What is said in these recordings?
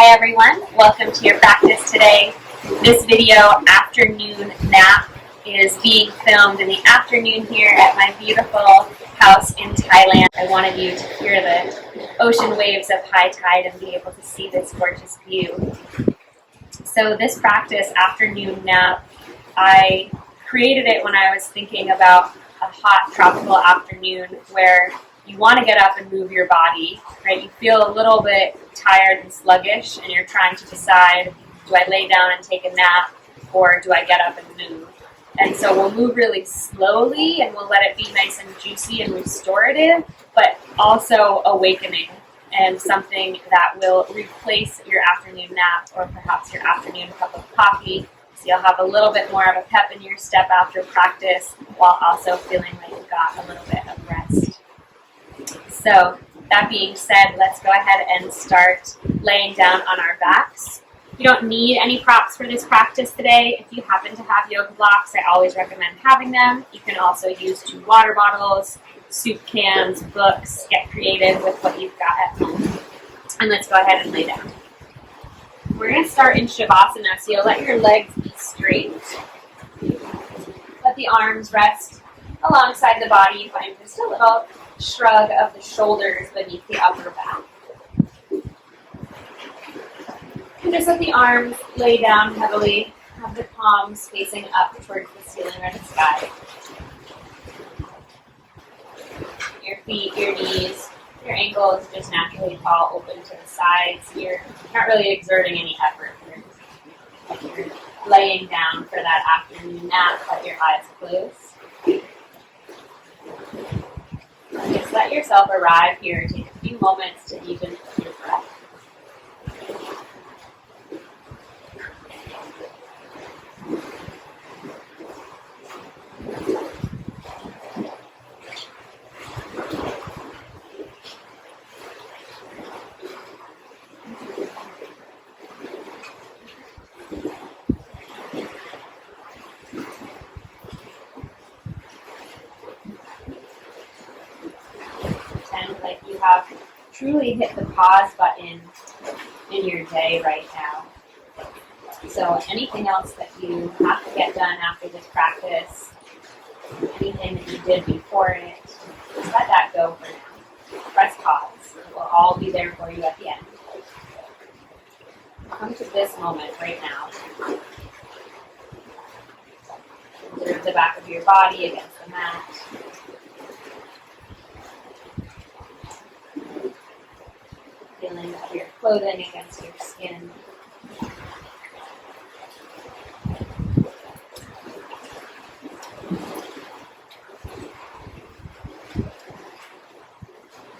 Hi everyone, welcome to your practice today. This video afternoon nap is being filmed in the afternoon here at my beautiful house in Thailand. I wanted you to hear the ocean waves of high tide and be able to see this gorgeous view. So this practice, afternoon nap, I created it when I was thinking about a hot tropical afternoon where you want to get up and move your body, right? You feel a little bit tired and sluggish and you're trying to decide, do I lay down and take a nap or do I get up and move? And so we'll move really slowly and we'll let it be nice and juicy and restorative, but also awakening and something that will replace your afternoon nap or perhaps your afternoon cup of coffee. So you'll have a little bit more of a pep in your step after practice while also feeling like you got a little bit of rest. So that being said, let's go ahead and start laying down on our backs. You don't need any props for this practice today. If you happen to have yoga blocks, I always recommend having them. You can also use 2 water bottles, soup cans, books. Get creative with what you've got at home. And let's go ahead and lay down. We're going to start in Shavasana, so you'll let your legs be straight. Let the arms rest alongside the body. Find just a little shrug of the shoulders beneath the upper back. And just let the arms lay down heavily. Have the palms facing up towards the ceiling or the sky. Your feet, your knees, your ankles just naturally fall open to the sides. You're not really exerting any effort here. You're laying down for that afternoon nap. Let your eyes close. Just let yourself arrive here. Take a few moments to deepen your breath. Like you have truly hit the pause button in your day right now. So anything else that you have to get done after this practice, anything that you did before it, just let that go for now. Press pause. It will all be there for you at the end. Come to this moment right now. Observe the back of your body against the mat. Feeling of your clothing against your skin.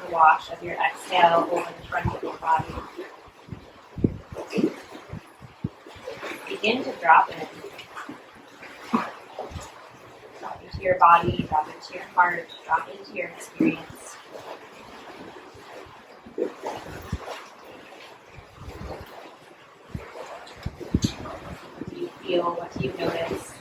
The wash of your exhale over the front of your body. Begin to drop in. Drop into your body, drop into your heart, drop into your experience. Feel what you notice.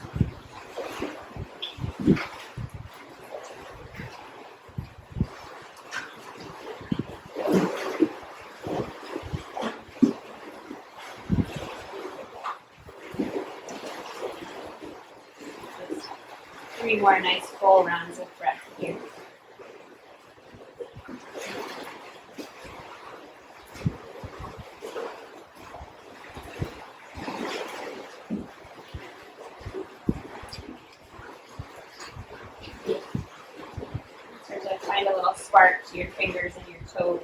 Just 3 more nice full rounds of breath here. Find a little spark to your fingers and your toes,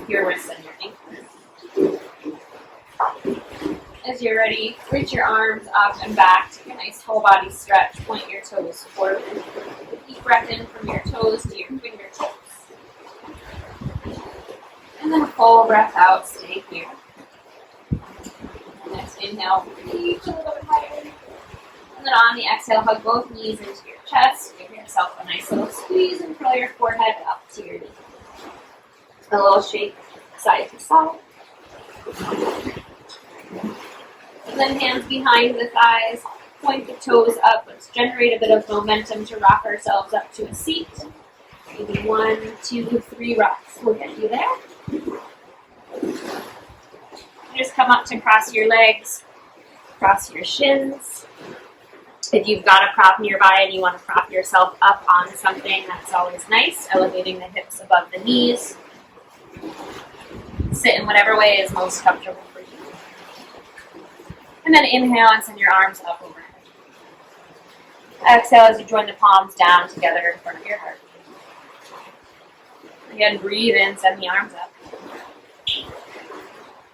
your wrists and your ankles. As you're ready, reach your arms up and back. Take a nice whole body stretch. Point your toes forward. Deep breath in from your toes to your fingertips. And then a full breath out. Stay here. Next inhale, reach a little bit higher. And then on the exhale, hug both knees into your chest. Give yourself a nice little squeeze and curl your forehead up to your knee. A little shake side to side. And then hands behind the thighs. Point the toes up. Let's generate a bit of momentum to rock ourselves up to a seat. Maybe 1, 2, 3 rocks will get you there. come up to cross your legs, cross your shins. If you've got a prop nearby and you want to prop yourself up on something, that's always nice. Elevating the hips above the knees. Sit in whatever way is most comfortable for you. And then inhale and send your arms up overhead. Exhale as you join the palms down together in front of your heart. Again, breathe in, send the arms up.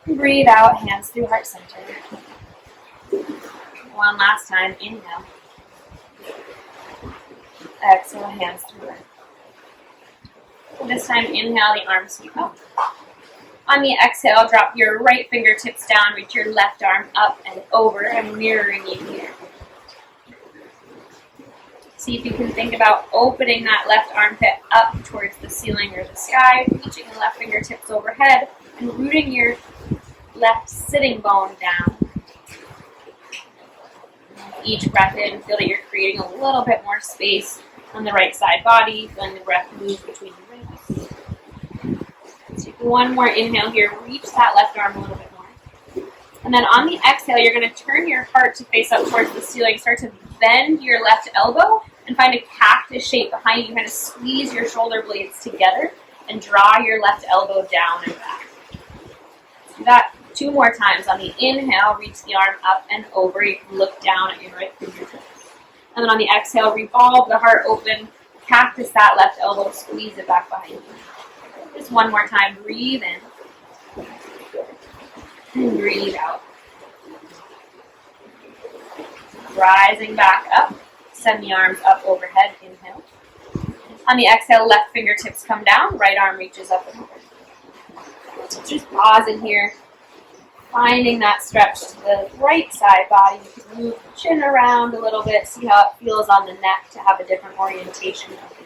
Breathe out, hands through heart center. One last time, inhale. Exhale, hands through heart. This time, inhale, the arms sweep up. On the exhale, drop your right fingertips down, reach your left arm up and over. I'm mirroring you here. See if you can think about opening that left armpit up towards the ceiling or the sky, reaching the left fingertips overhead, and rooting your left sitting bone down. Each breath in, feel that you're creating a little bit more space on the right side body, feeling the breath move between the ribs. Take one more inhale here, reach that left arm a little bit more. And then on the exhale, you're going to turn your heart to face up towards the ceiling, start to bend your left elbow, and find a cactus shape behind you. Kind of squeeze your shoulder blades together and draw your left elbow down and back. Do that 2 more times. On the inhale, reach the arm up and over. You can look down at your right fingertips. And then on the exhale, revolve the heart open, cactus that left elbow, squeeze it back behind you. Just 1 more time. Breathe in and breathe out. Rising back up. Send the arms up overhead, inhale. On the exhale, left fingertips come down, right arm reaches up and over. Just pause in here, finding that stretch to the right side body. You can move the chin around a little bit, see how it feels on the neck to have a different orientation of the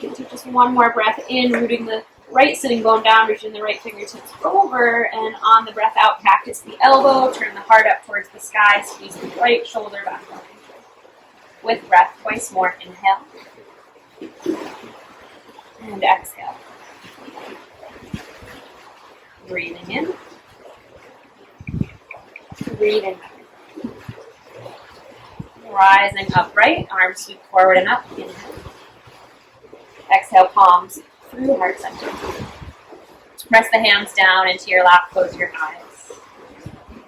gaze. Take just 1 more breath in, rooting the right sitting bone down, reaching the right fingertips over, and on the breath out, cactus the elbow, turn the heart up towards the sky, squeeze the right shoulder back behind you. With breath, twice more, inhale, and exhale. Breathing in, breathing out. Rising upright, arms sweep forward and up, inhale. Exhale, palms through heart center. Press the hands down into your lap, close your eyes.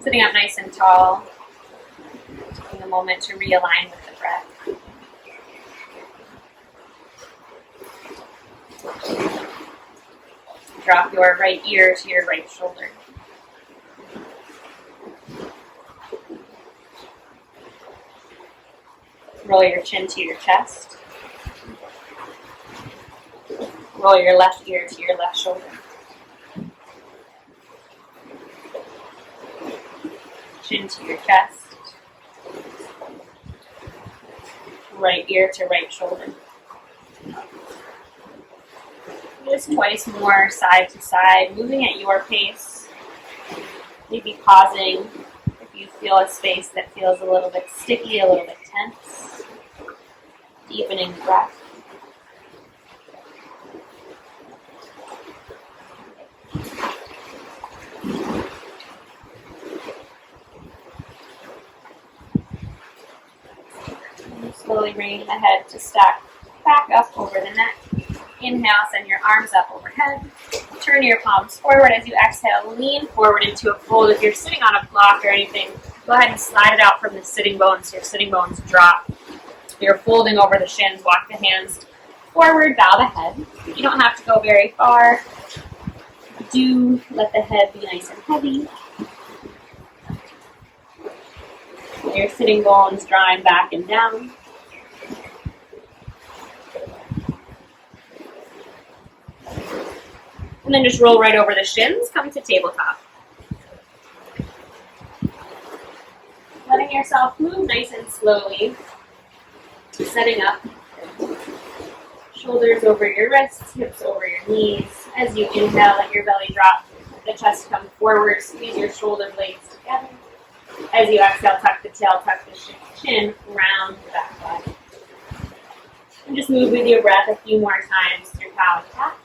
Sitting up nice and tall. Taking a moment to realign with the breath. Drop your right ear to your right shoulder. Roll your chin to your chest. Roll your left ear to your left shoulder. Chin to your chest. Right ear to right shoulder. Just twice more side to side, moving at your pace. Maybe pausing if you feel a space that feels a little bit sticky, a little bit tense. Deepening the breath. Slowly bringing the head to stack back up over the neck. Inhale, send your arms up overhead. Turn your palms forward as you exhale. Lean forward into a fold. If you're sitting on a block or anything, go ahead and slide it out from the sitting bones so your sitting bones drop. You're folding over the shins. Walk the hands forward, bow the head. You don't have to go very far. Do let the head be nice and heavy. Your sitting bones drawing back and down. And then just roll right over the shins, come to tabletop. Letting yourself move nice and slowly. Setting up. Shoulders over your wrists, hips over your knees. As you inhale, let your belly drop. Let the chest come forward. Squeeze your shoulder blades together. As you exhale, tuck the tail, tuck the chin, round the back body. And just move with your breath a few more times through cow and cat.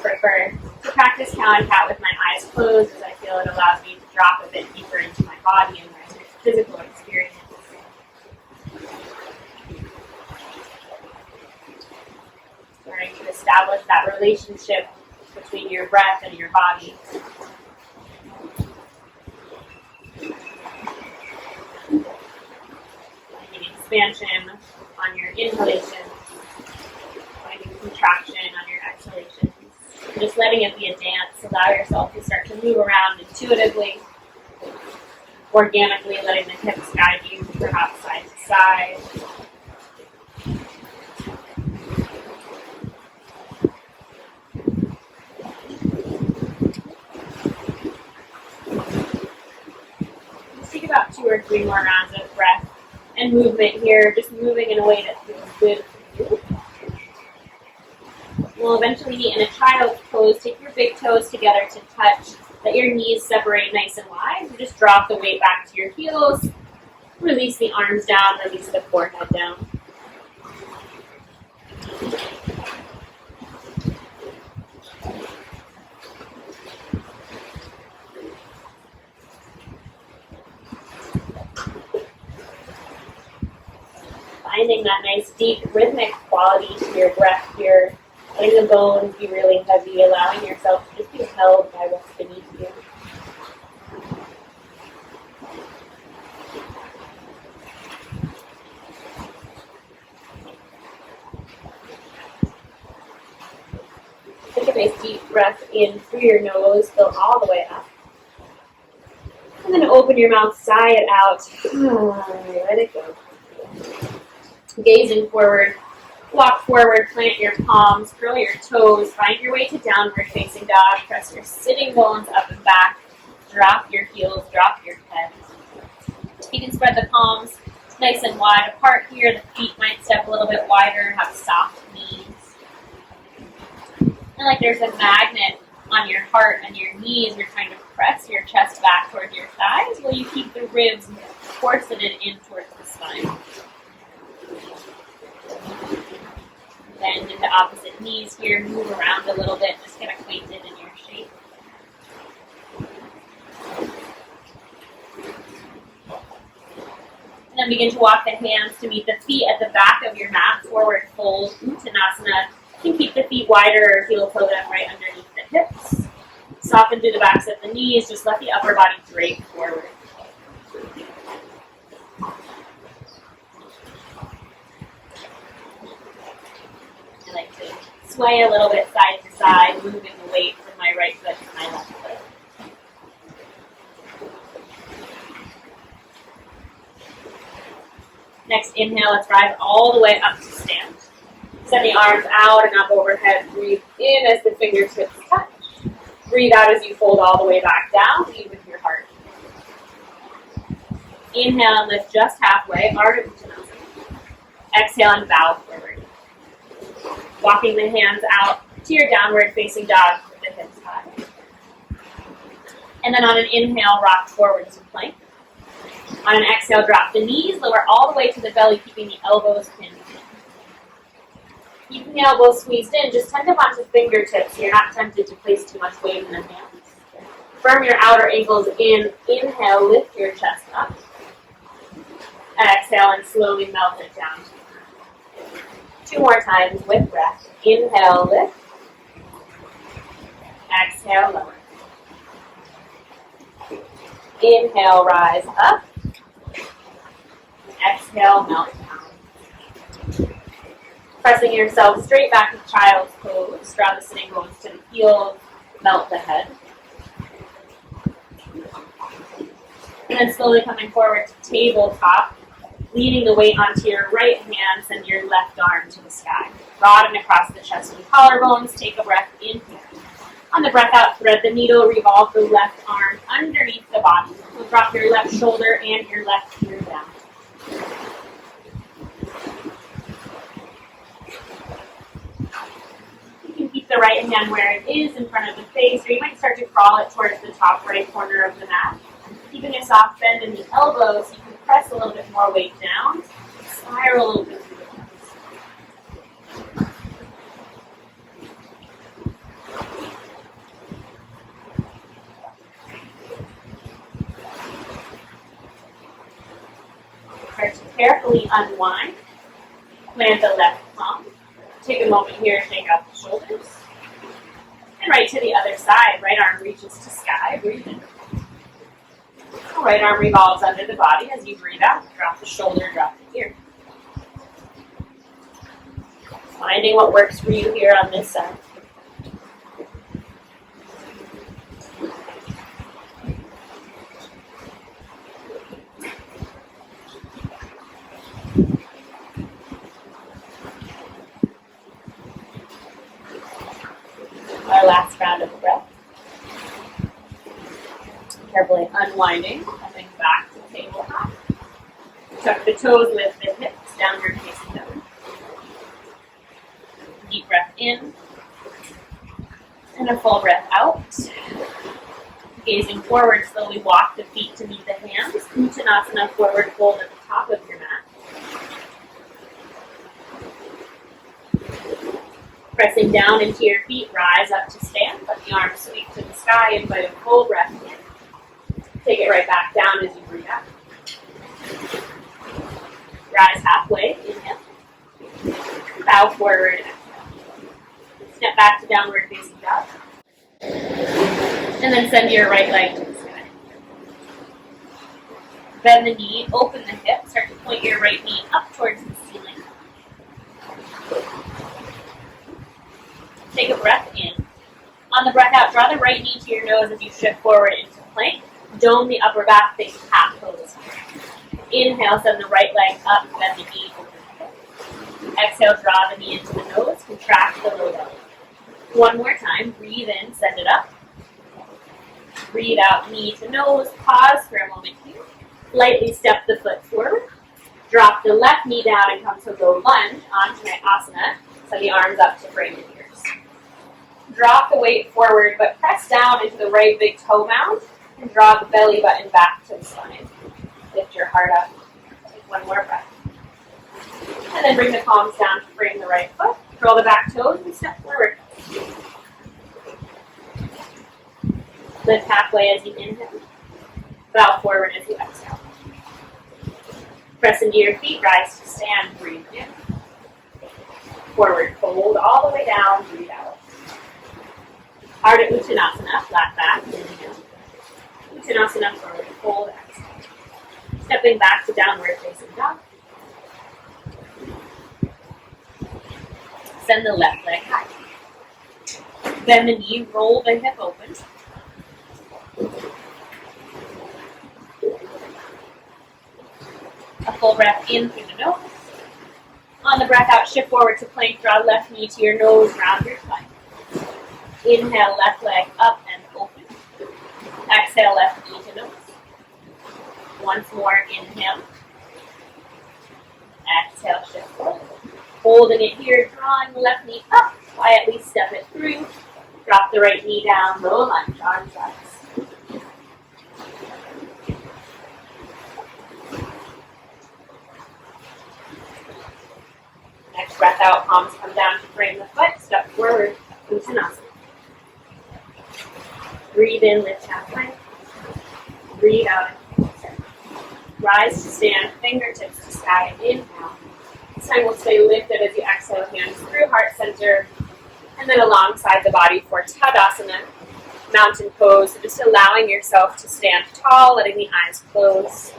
prefer to practice cow and cat with my eyes closed, as I feel it allows me to drop a bit deeper into my body and my physical experience. Starting to establish that relationship between your breath and your body. Finding expansion on your inhalation, finding contraction on your exhalations. Just letting it be a dance. Allow yourself to start to move around intuitively, organically, letting the hips guide you perhaps side to side. Just take about 2 or 3 more rounds of breath and movement here, just moving in a way that feels good for you. We'll eventually meet in a child's pose. Take your big toes together to touch. Let your knees separate nice and wide. And just drop the weight back to your heels. Release the arms down. Release the forehead down. Finding that nice, deep, rhythmic quality to your breath here. Letting the bones be really heavy, allowing yourself to just be held by what's beneath you. Take a nice deep breath in through your nose, fill all the way up. And then open your mouth, sigh it out. Let it go. Gazing forward. Walk forward, plant your palms, curl your toes, find your way to downward facing dog, press your sitting bones up and back, drop your heels, drop your head. You can spread the palms nice and wide apart here, the feet might step a little bit wider, have soft knees. And like there's a magnet on your heart and your knees, you're trying to press your chest back towards your thighs while you keep the ribs corseted in towards the spine. Bend into opposite knees here, move around a little bit, just get acquainted in your shape. And then begin to walk the hands to meet the feet at the back of your mat, forward fold, Uttanasana. You can keep the feet wider or heel toe them right underneath the hips. Soften through the backs of the knees, just let the upper body drape forward. I like to sway a little bit side to side, moving the weight from my right foot to my left foot. Next inhale, let's rise all the way up to stand. Send the arms out and up overhead. Breathe in as the fingertips touch. Breathe out as you fold all the way back down, lead with your heart. Inhale and lift just halfway, Ardha Uttanasana. Exhale and bow forward. Walking the hands out to your downward facing dog with the hips high. And then on an inhale, rock forward to plank. On an exhale, drop the knees, lower all the way to the belly, keeping the elbows pinned. Keeping the elbows squeezed in, just tend to onto fingertips so you're not tempted to place too much weight in the hands. Firm your outer ankles in. Inhale, lift your chest up. Exhale and slowly melt it down. 2 more times with breath. Inhale, lift. Exhale, lower. Inhale, rise up. Exhale, melt down. Pressing yourself straight back to child's pose. Draw the sitting bones to the heels. Melt the head. And then slowly coming forward to tabletop. Leaning the weight onto your right hand, send your left arm to the sky. Broaden across the chest and collarbones. Take a breath in here. On the breath out, thread the needle. Revolve the left arm underneath the body. So drop your left shoulder and your left ear down. You can keep the right hand where it is in front of the face, or you might start to crawl it towards the top right corner of the mat. Keeping a soft bend in the elbows, you can press a little bit more weight down, spiral a little bit through the start to carefully unwind. Plant the left palm. Take a moment here to shake out the shoulders. And right to the other side. Right arm reaches to sky. Breathe in. Right arm revolves under the body as you breathe out. Drop the shoulder, drop the ear. Finding what works for you here on this side. Our last round of breath. Carefully unwinding, coming back to tabletop. Tuck the toes, lift the hips, downward facing dog. Deep breath in. And a full breath out. Gazing forward, slowly walk the feet to meet the hands. Uttanasana, forward fold at the top of your mat. Pressing down into your feet, rise up to stand. Let the arms sweep to the sky. Invite a full breath in. Take it right back down as you breathe out. Rise halfway, inhale. Bow forward, exhale. Step back to downward facing dog. And then send your right leg to the sky. Bend the knee, open the hip. Start to point your right knee up towards the ceiling. Take a breath in. On the breath out, draw the right knee to your nose as you shift forward into plank. Dome the upper back, face half pose. Inhale, send the right leg up, bend the knee, open the hip. Exhale, draw the knee into the nose, contract the low belly. One more time, breathe in, send it up. Breathe out, knee to nose, pause for a moment here. Lightly step the foot forward. Drop the left knee down and come to low lunge onto asana. Send the arms up to frame the ears. Drop the weight forward, but press down into the right big toe mound and draw the belly button back to the spine. Lift your heart up. Take one more breath. And then bring the palms down to frame the right foot. Curl the back toes and step forward. Lift halfway as you inhale. Bow forward as you exhale. Press into your feet, rise to stand, breathe in. Forward fold all the way down, breathe out. Ardha Uttanasana, flat back, inhale. Uttanasana, forward fold, exhale. Stepping back to downward facing dog. Send the left leg high. Bend the knee, roll the hip open. A full breath in through the nose. On the breath out, shift forward to plank. Draw left knee to your nose, round your spine. Inhale, left leg up and open. Exhale, left knee to nose. Once more, inhale. Exhale, shift forward. Holding it here, drawing the left knee up. Quietly step it through. Drop the right knee down, low lunge, arms rise. Next breath out, palms come down to frame the foot. Step forward, Uttanasana. Breathe in, lift halfway. Breathe out. Rise to stand, fingertips to sky. Inhale. This time we'll stay lifted as you exhale, hands through heart center. And then alongside the body for Tadasana, mountain pose. So just allowing yourself to stand tall, letting the eyes close.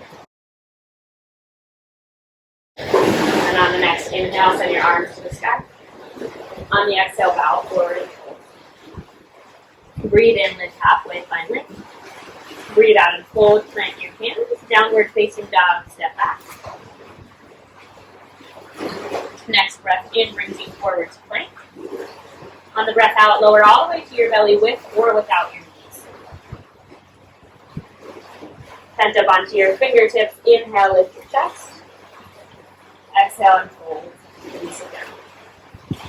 And on the next inhale, send your arms to the sky. On the exhale, bow forward. Breathe in, lift halfway, find length. Breathe out and fold, plant your hands. Downward facing dog, step back. Next breath in brings you forward to plank. On the breath out, lower all the way to your belly with or without your knees. Bend up onto your fingertips. Inhale, lift your chest. Exhale and fold. Release it down.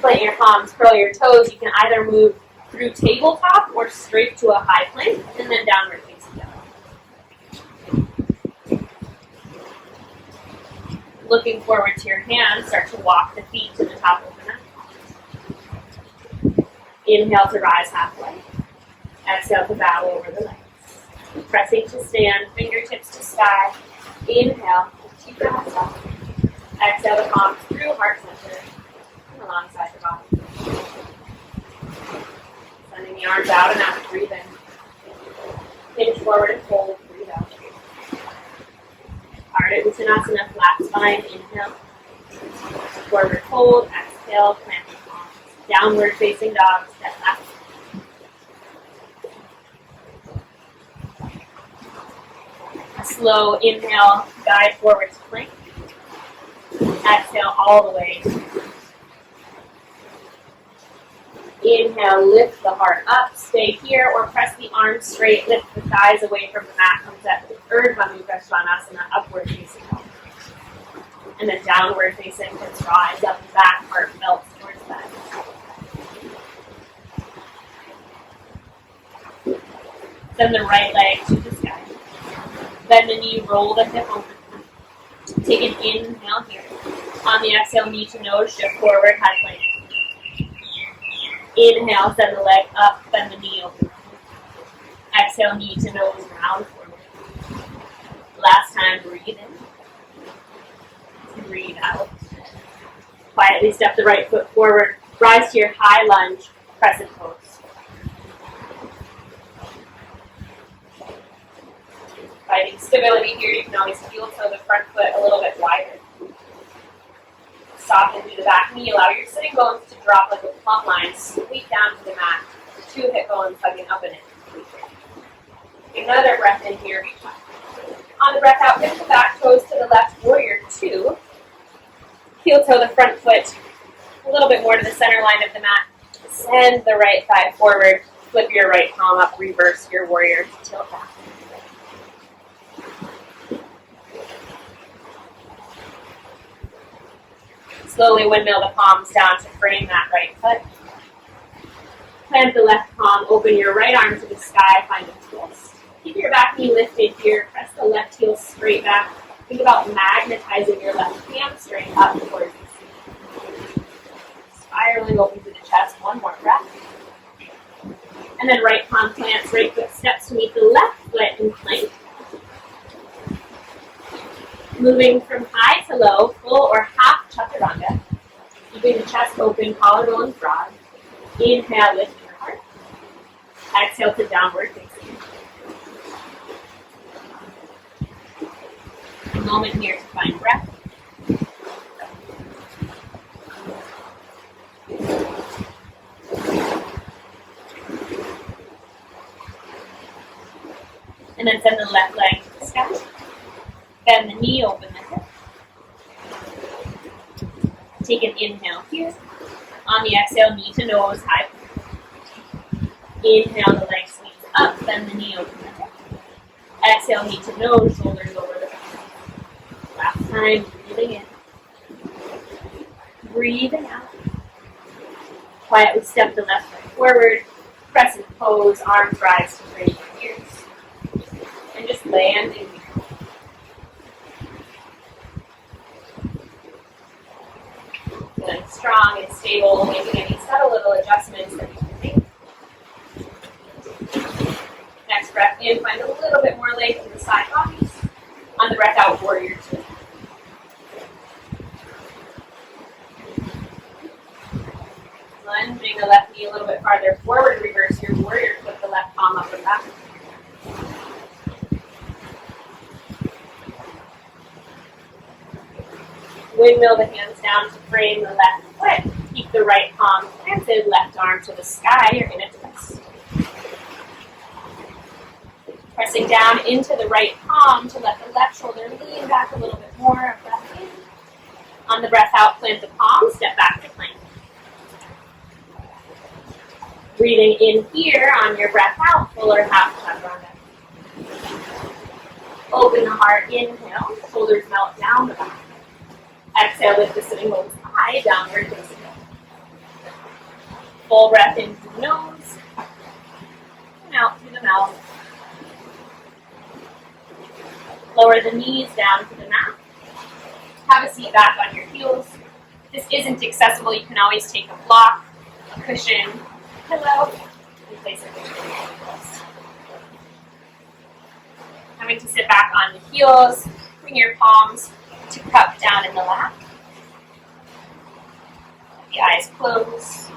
Plant your palms, curl your toes. You can either move through tabletop or straight to a high plank and then downward facing dog. Looking forward to your hands, start to walk the feet to the top of the mat. Inhale to rise halfway. Exhale to bow over the legs. Pressing to stand, fingertips to sky. Inhale, keep your hands up. Exhale the palms through heart center and alongside the body. Sending the arms out and out, breathe in. Hinge forward and fold, breathe out. Ardha Uttanasana, flat spine, inhale. Forward fold, exhale, plant the palms. Downward facing dog, step back. A slow inhale, guide forward to plank. Exhale all the way. Inhale, lift the heart up, stay here, or press the arms straight, lift the thighs away from the mat, comes up to Urdhva Mudra Svanasana, upward facing dog. And then downward facing, hips rise up and back, heart melts towards the back. Send the right leg to the sky. Bend the knee, roll the hip over. Take an inhale here. On the exhale, knee to nose, shift forward, high plank. Inhale, send the leg up, bend the knee over. Exhale, knee to nose, round forward. Last time, breathe in. Breathe out. Quietly step the right foot forward. Rise to your high lunge, crescent pose. Finding stability here, you can always heel toe the front foot a little bit wider. Soften through the back knee, allow your sitting bones to drop like a plumb line, sweep down to the mat, 2 hip bones hugging up and in. Another breath in here. On the breath out, lift the back toes to the left, warrior 2. Heel toe the front foot a little bit more to the center line of the mat. Send the right thigh forward, flip your right palm up, reverse your warrior to tilt back. Slowly windmill the palms down to frame that right foot. Plant the left palm, open your right arm to the sky, find a twist. Keep your back knee lifted here, press the left heel straight back. Think about magnetizing your left hamstring up towards the seat. Spiraling open through the chest, one more breath. And then right palm plants, right foot steps to meet the left foot in plank. Moving from high to low, full or half chaturanga. Keeping the chest open, collarbones broad. Inhale, lift your heart. Exhale to downward facing. A moment here to find breath. And then send the left leg to the sky. Bend the knee, open the hip. Take an inhale here. On the exhale, knee to nose, high. Inhale, the leg sweeps up, bend the knee, open the hip. Exhale, knee to nose, shoulders over the back. Last time, breathing in. Breathing out. Quietly step the left foot forward. Crescent pose, arms rise to frame your ears. And just land in here. Feeling strong and stable, making any subtle little adjustments that you can make. Next breath in, find a little bit more length in the side bodies. On the breath out, warrior 2. Lunging the left knee a little bit farther forward, reverse your warrior, flip the left palm up and back. Windmill the hands down to frame the left foot. Keep the right palm planted, left arm to the sky. You're in a twist. Pressing down into the right palm to let the left shoulder lean back a little bit more. Breath in. On the breath out, plant the palm, step back to plank. Breathing in here on your breath out, full or half chaturanga. Open the heart, inhale, shoulders melt down the back. Exhale, lift the sitting bones high, downward facing dog. Full breath in through the nose, and out through the mouth. Lower the knees down to the mat. Have a seat back on your heels. If this isn't accessible, you can always take a block, a cushion, a pillow, and place it between your heels. Having to sit back on the heels, Bring your palms to cup down in the lap. The eyes closed.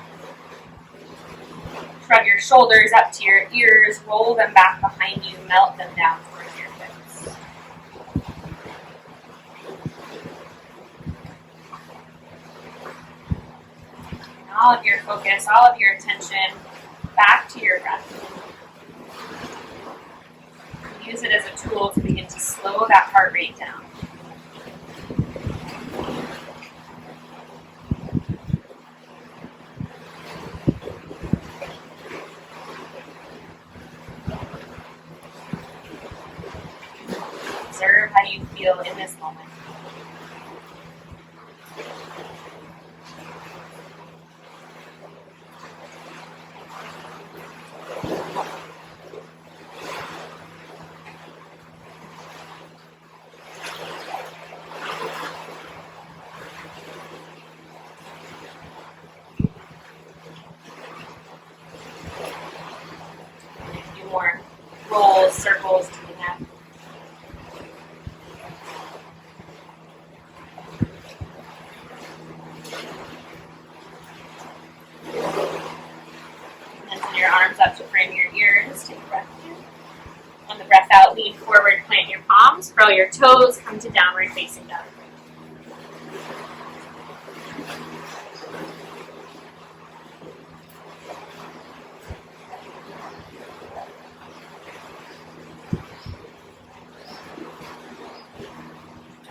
Shrug your shoulders up to your ears, roll them back behind you, melt them down towards your hips. And all of your focus, all of your attention back to your breath. Use it as a tool to begin to slow that heart rate down. Observe how you feel in this moment. A few more rolls, circles to the neck. Your arms up to frame your ears. Take a breath in. On the breath out, lean forward, plant your palms, curl your toes, come to downward facing dog.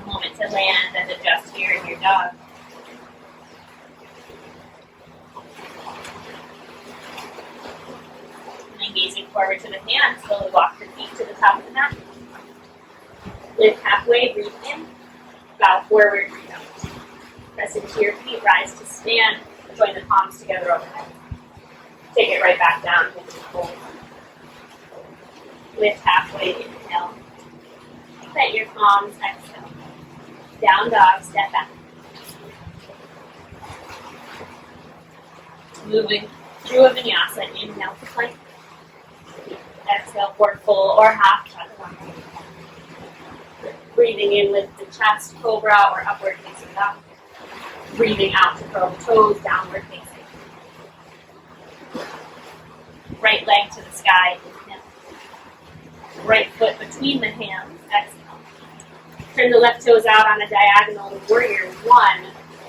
A moment to land and adjust here in your dog. Gazing forward to the hands, slowly walk your feet to the top of the mat. Lift halfway, breathe in. Bow forward, breathe out. Press into your feet, rise to stand. Join the palms together overhead. Take it right back down into fold. Lift halfway, inhale. Plant your palms, exhale. Down dog, step back. Moving through a vinyasa, inhale to plank. Exhale for full or half chaturanga. Breathing in with the chest, cobra or upward facing dog. Breathing out to curl the toes, downward facing. Right leg to the sky, inhale. Right foot between the hands, exhale. Turn the left toes out on a diagonal, warrior one.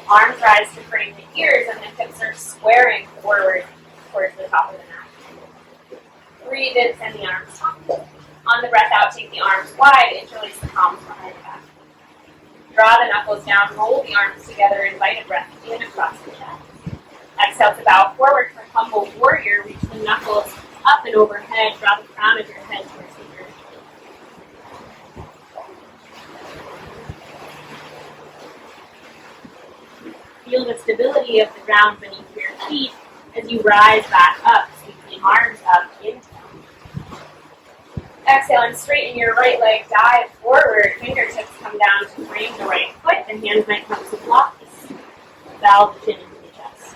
Arms rise to frame the ears and the hips are squaring forward towards the top of the mat. Breathe in, send the arms up. On the breath out, take the arms wide, interlace the palms behind the back. Draw the knuckles down, roll the arms together, invite a breath in across the chest. Exhale to bow forward for humble warrior, reach the knuckles up and overhead, draw the crown of your head towards the earth. Feel the stability of the ground beneath your feet as you rise back up, sweep the arms up into. Exhale and straighten your right leg, dive forward. Fingertips come down to frame the right foot. The hands might come to block this. Bow the chin into the chest.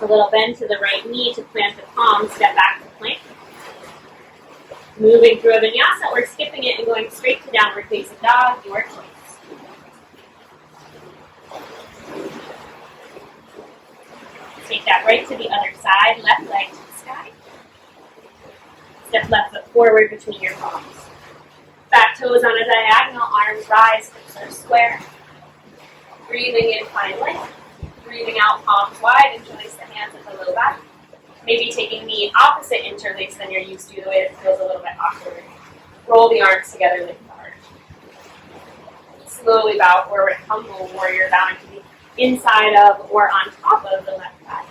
A little bend to the right knee to plant the palms. Step back to plank. Moving through a vinyasa or skipping it and going straight to downward facing dog, your choice. Take that right to the other side, left leg to the sky. Step left foot forward between your palms. Back toes on a diagonal, arms rise, hips are square. Breathing in, find length. Breathing out, palms wide, interlace the hands at the low back. Maybe taking the opposite interlace than you're used to, the way it feels a little bit awkward. Roll the arms together, lift the heart. Slowly bow forward, humble warrior, bowing to the inside of or on top of the left thigh.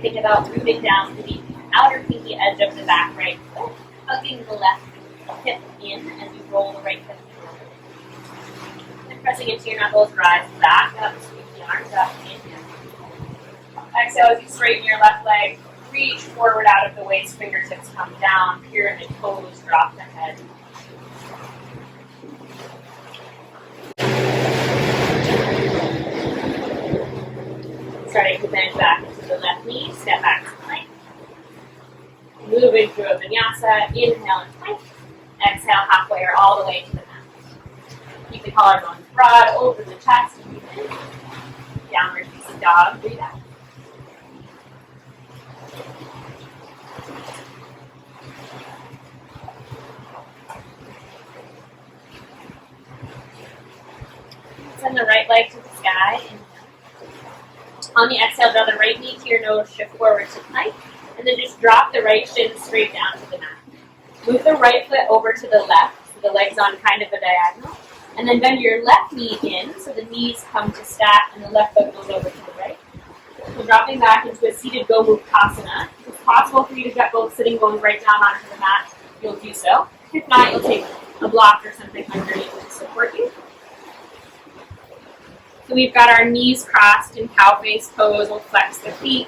Think about moving down to the outer pinky edge of the back right foot, hugging the left hip in as you roll the right hip forward. And pressing into your knuckles, rise back up, sweep the arms up, inhale. Exhale as you straighten your left leg, reach forward out of the waist, fingertips come down, pyramid pose, drop the head. Starting to bend back into the left knee, step back to plank. Moving through a vinyasa, inhale and plank. Exhale halfway or all the way to the mat. Keep the collarbones broad, open the chest, breathe in. Downward facing dog, breathe out. Send the right leg to the sky. On the exhale, draw the right knee to your nose, shift forward to plank, and then just drop the right shin straight down to the mat. Move the right foot over to the left, so the leg's on kind of a diagonal, and then bend your left knee in, so the knees come to stack, and the left foot goes over to the right. So dropping back into a seated Gomukhasana. If it's possible for you to get both sitting bones right down onto the mat, you'll do so. If not, you'll take a block or something underneath to support you. So we've got our knees crossed in cow face pose. We'll flex the feet,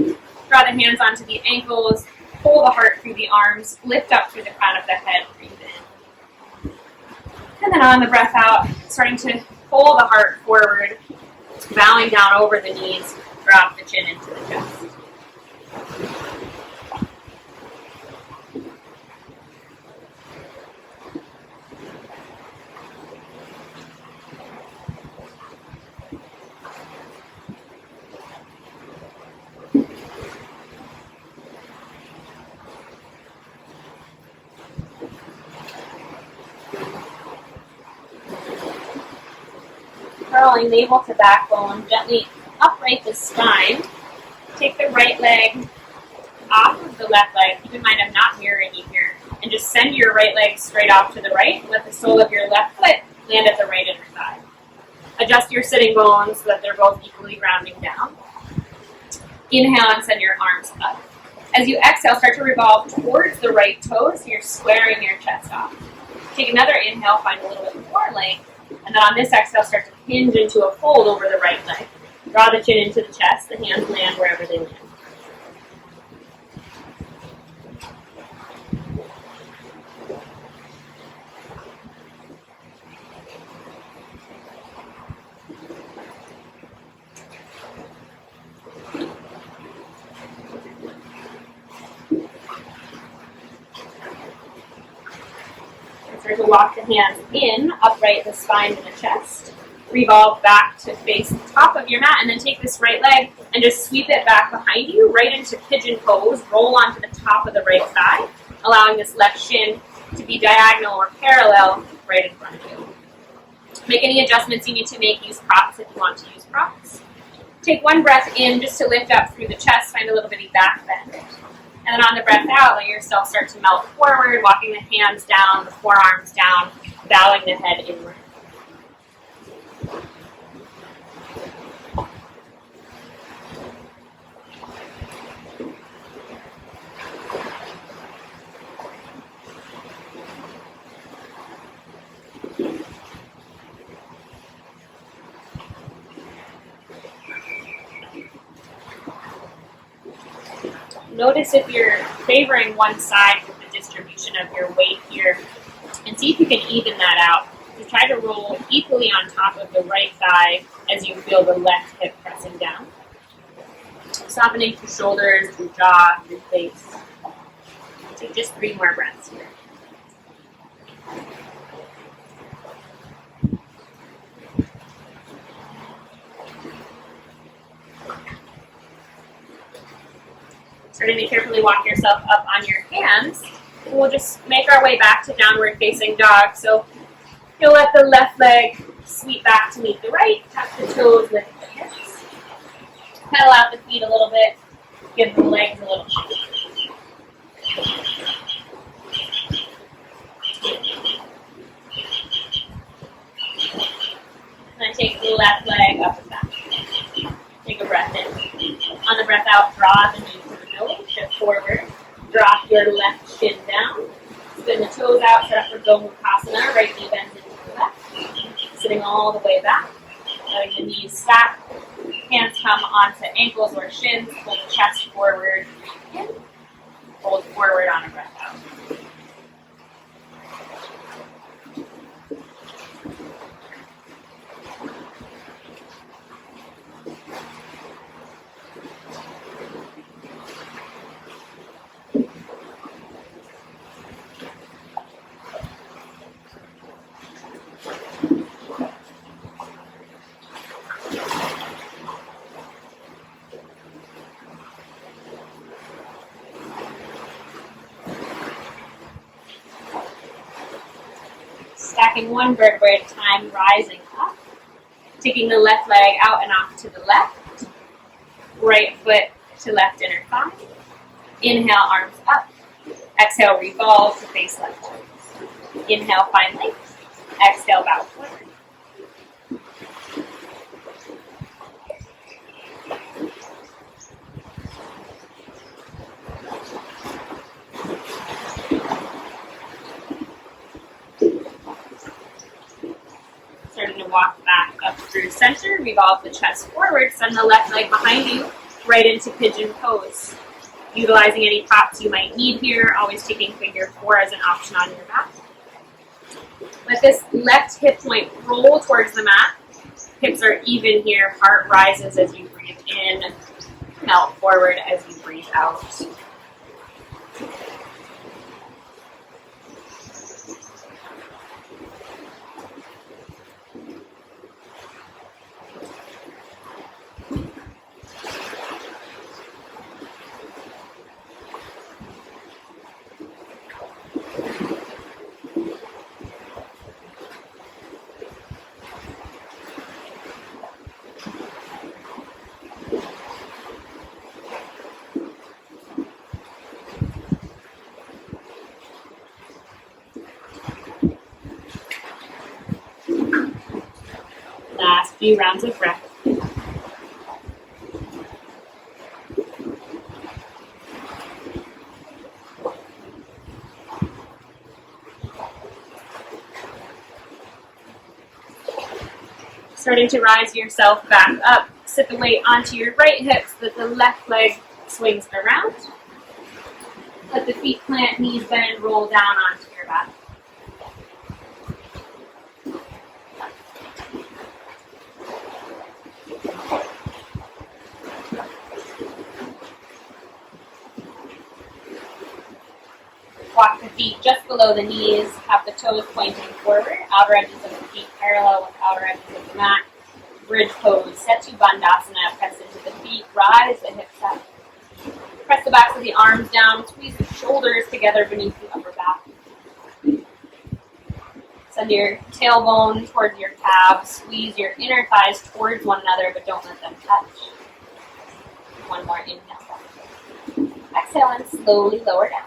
draw the hands onto the ankles, pull the heart through the arms, lift up through the crown of the head, breathe in. And then on the breath out, starting to pull the heart forward, bowing down over the knees, drop the chin into the chest. Curling navel to backbone, gently upright the spine. Take the right leg off of the left leg. Keep in mind I'm not mirroring you here. And just send your right leg straight off to the right. Let the sole of your left foot land at the right inner thigh. Adjust your sitting bones so that they're both equally rounding down. Inhale and send your arms up. As you exhale, start to revolve towards the right toes. So you're squaring your chest off. Take another inhale, find a little bit more length. And then on this exhale, start to hinge into a fold over the right leg. Draw the chin into the chest, the hands land wherever they land. Start to walk the hands in, upright the spine and the chest. Revolve back to face the top of your mat, and then take this right leg and just sweep it back behind you, right into pigeon pose. Roll onto the top of the right thigh, allowing this left shin to be diagonal or parallel right in front of you. Make any adjustments you need to make. Use props if you want to use props. Take one breath in just to lift up through the chest, find a little bitty back bend. And then on the breath out, let yourself start to melt forward, walking the hands down, the forearms down, bowing the head inward. Notice if you're favoring one side with the distribution of your weight here, and see if you can even that out. So try to roll equally on top of the right thigh as you feel the left hip pressing down. Softening through shoulders, through jaw, through face. Take just 3 more breaths here. Starting to carefully walk yourself up on your hands. We'll just make our way back to downward facing dog. So you'll let the left leg sweep back to meet the right, tap the toes, lift the hips. Pedal out the feet a little bit, give the legs a little shake. And then take the left leg up and back. Take a breath in. On the breath out, draw the knee to the middle, shift forward. Drop your left shin down. Spin the toes out, set up for Gomukhasana. Right knee bends into the left. Sitting all the way back. Letting the knees stack. Hands come onto ankles or shins, pull the chest forward, hold forward on a breath out. Stacking one vertebra at a time, rising up. Taking the left leg out and off to the left. Right foot to left inner thigh. Inhale, arms up. Exhale, revolve to face left toes. Inhale, find length. Exhale, bow forward. Starting to walk back up through center, revolve the chest forward, send the left leg behind you, right into pigeon pose. Utilizing any props you might need here, always taking figure 4 as an option on your mat. Let this left hip point roll towards the mat. Hips are even here, heart rises as you breathe in, melt forward as you breathe out. Last few rounds of breath. Starting to rise yourself back up. Sit the weight onto your right hip so that the left leg swings around. Let the feet plant, knees bend, roll down onto your back. Walk the feet just below the knees, have the toes pointing forward, outer edges of the feet parallel with outer edges of the mat. Bridge pose, Setu Bandhasana, press into the feet, rise the hips up. Press the backs of the arms down, squeeze the shoulders together beneath the upper back. Send your tailbone towards your calves, squeeze your inner thighs towards one another, but don't let them touch. One more inhale. Exhale and slowly lower down.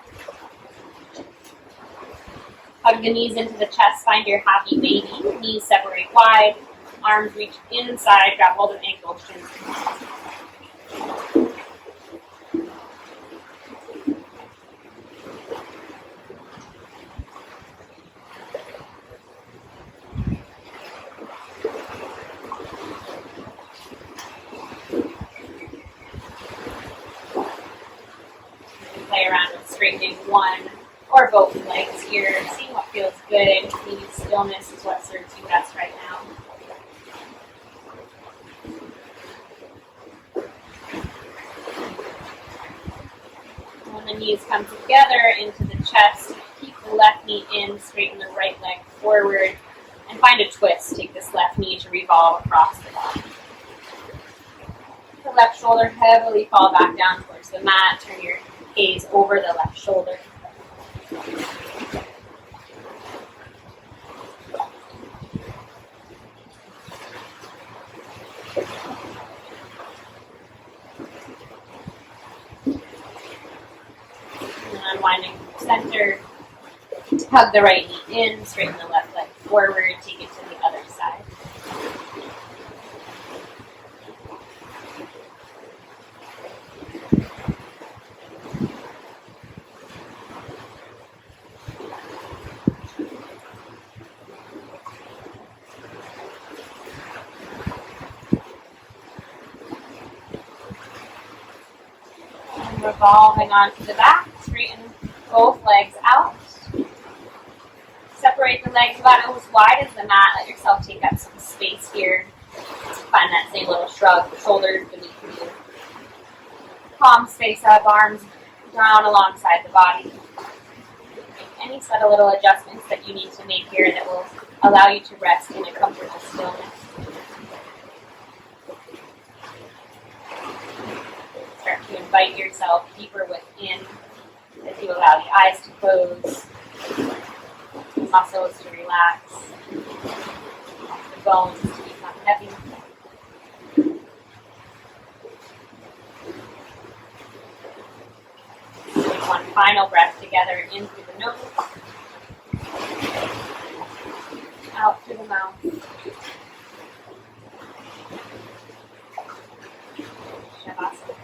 Hug the knees into the chest, find your happy baby. Knees separate wide, arms reach inside, grab hold of ankles, shins. Play around with straightening one or both legs here, seeing what feels good. Maybe stillness is what serves you best right now. When the knees come together into the chest, keep the left knee in, straighten the right leg forward, and find a twist. Take this left knee to revolve across the body. The left shoulder heavily fall back down towards the mat. Turn your gaze over the left shoulder. And unwinding from center, hug the right knee in, straighten the left leg forward, take it to the other side. revolving onto the back. Straighten both legs out. Separate the legs about as wide as the mat. Let yourself take up some space here. Find that same little shrug. Shoulders beneath you. Palms face up, arms down alongside the body. Make any subtle little adjustments that you need to make here that will allow you to rest in a comfortable stillness. Start to invite yourself deeper within as you allow the eyes to close, the muscles to relax, the bones to become heavy. Take one final breath together in through the nose, out through the mouth. Shavasana.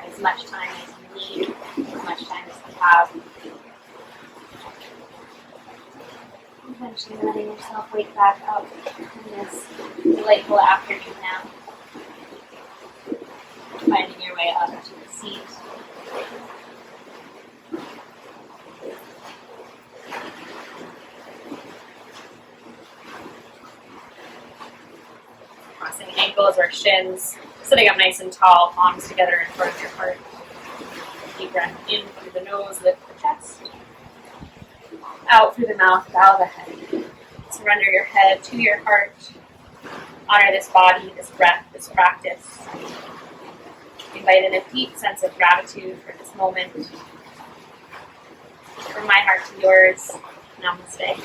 As much time as you need, as much time as you have. Eventually letting yourself wake back up in this delightful afternoon nap. Finding your way up to the seat. Crossing ankles or shins. Sitting up nice and tall, palms together in front of your heart. Deep breath in through the nose, lift the chest. Out through the mouth, bow the head. Surrender your head to your heart. Honor this body, this breath, this practice. Invite in a deep sense of gratitude for this moment. From my heart to yours, namaste.